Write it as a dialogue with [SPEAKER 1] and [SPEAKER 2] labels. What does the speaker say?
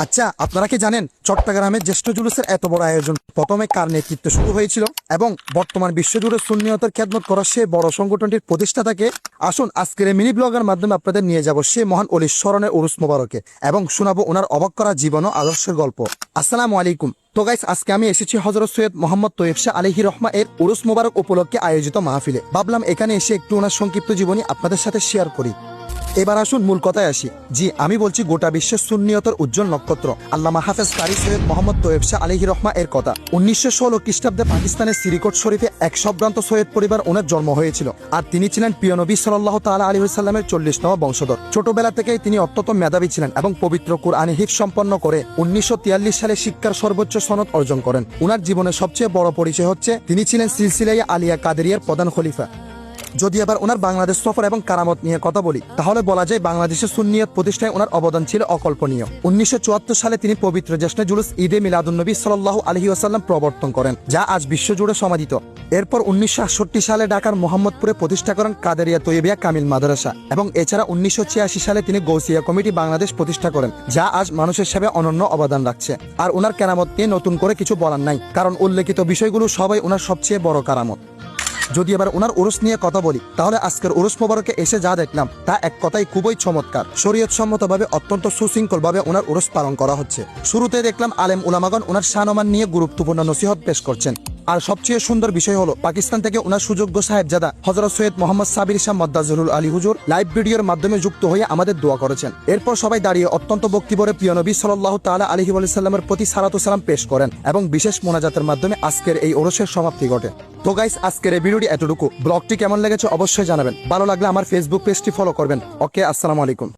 [SPEAKER 1] আচ্ছা, আপনারা কি জানেন চট্টগ্রামের জ্যেষ্ঠ জুলুসের এত বড় আয়োজন প্রথমে কার নেতৃত্বে শুরু হয়েছিল এবং বর্তমান বিশ্বজুড়ে সুন্নিয়তের খেদমত করা সে বড় সংগঠনটির প্রতিষ্ঠাতাকে? আসুন আজকের এই মিনি ব্লগের মাধ্যমে আপনাদের নিয়ে যাব সে মহান অলির স্মরণের উরুস মোবারকে এবং শোনাবো ওনার অবাক করা জীবন ও আদর্শের গল্প। আসসালামু আলাইকুম। তো গাইস, আজকে আমি এসেছি হযরত সৈয়দ মোহাম্মদ তৈয়ব শাহ আলাইহি রহমা এর উরুস মোবারক উপলক্ষে আয়োজিত মাহফিলে। ভাবলাম এখানে এসে একটু ওনার সংক্ষিপ্ত জীবনী আপনাদের সাথে শেয়ার করি। এবার আসুন মূল কথায় আসি। জি, আমি বলছি গোটা বিশ্বের সুন্নিয়তের উজ্জ্বল নক্ষত্র আল্লামা হাফেজ কারি সৈয়দ মোহাম্মদ তৈয়ব শাহ আলাইহি রহমা এর কথা। 1916 খ্রিস্টাব্দে পাকিস্তানের সিরিকট শরীফে এক সম্ভ্রান্ত সৈয়দ পরিবার ওনার জন্ম হয়েছিল, আর তিনি ছিলেন প্রিয় নবী সাল্লাল্লাহু তাআলা আলাইহি ওয়াসাল্লামের 40তম বংশধর। ছোটবেলা থেকেই তিনি অত্যন্ত মেধাবী ছিলেন এবং পবিত্র কুরআন হিফজ সম্পন্ন করে 1943 সালে শিক্ষার সর্বোচ্চ সনদ অর্জন করেন। ওনার জীবনের সবচেয়ে বড় পরিচয় হচ্ছে তিনি ছিলেন সিলসিলায়ে আলিয়া কাদেরিয়ার প্রধান খলিফা। যদি আবার ওনার বাংলাদেশ সফর এবং কারামত নিয়ে কথা বলি, তাহলে বলা যায় বাংলাদেশের সুন্নিয়ত প্রতিষ্ঠায় ওনার অবদান ছিল অকল্পনীয়। 1974 সালে তিনি পবিত্র জ্যেষ্ঠ জুলুস ঈদে মিলাদুন্নবী সাল্লাল্লাহু আলাইহি ওয়াসাল্লাম প্রবর্তন করেন, যা আজ বিশ্বজুড়ে সমাদিত। এরপর 1968 সালে ঢাকার মোহাম্মদপুরে প্রতিষ্ঠা করেন কাদেরিয়া তৈয়বিয়া কামিল মাদ্রাসা এবং এছাড়া 1986 সালে তিনি গৌসিয়া কমিটি বাংলাদেশ প্রতিষ্ঠা করেন, যা আজ মানুষের সেবায় অনন্য অবদান রাখছে। আর ওনার কেরামত নিয়ে নতুন করে কিছু বলার নাই, কারণ উল্লেখিত বিষয়গুলো সবাই ওনার সবচেয়ে বড় কারামত। যদি এবার ওনার উরুস নিয়ে কথা বলি, তাহলে আজকের উরুস মোবারকে এসে যা দেখলাম তা এক কথাই খুবই চমৎকার। শরীয়ত সম্মতভাবে অত্যন্ত সুশৃঙ্খলভাবে ওনার উরুস পালন করা হচ্ছে। শুরুতে দেখলাম আলেম উলামাগণ ওনার শানমান নিয়ে গুরুত্বপূর্ণ নসিহত পেশ করছেন। আর সবচেয়ে সুন্দর বিষয় হলো পাকিস্তান থেকে ওনার সুযোগ্য সাহেবজাদা হযরত সৈয়দ মোহাম্মদ সাবির শাহ মদ্দাজুল আলী হুজুর লাইভ ভিডিওর মাধ্যমে যুক্ত হয়ে আমাদের দোয়া করেছেন। এরপর সবাই দাঁড়িয়ে অত্যন্ত ভক্তিভরে প্রিয় নবী সাল্লাল্লাহু তাআলা আলাইহি ওয়াসাল্লামের প্রতি সালাতু সালাম পেশ করেন এবং বিশেষ মোনাজাতের মাধ্যমে আজকের এই উরুসের সমাপ্তি ঘটে। তো গাইস, আজকের এই ভিডিওটি এতটুকু। ব্লগটি কেমন লেগেছে অবশ্যই জানাবেন। ভালো লাগলে আমার ফেসবুক পেজটি ফলো করবেন। ওকে, আসসালামু আলাইকুম।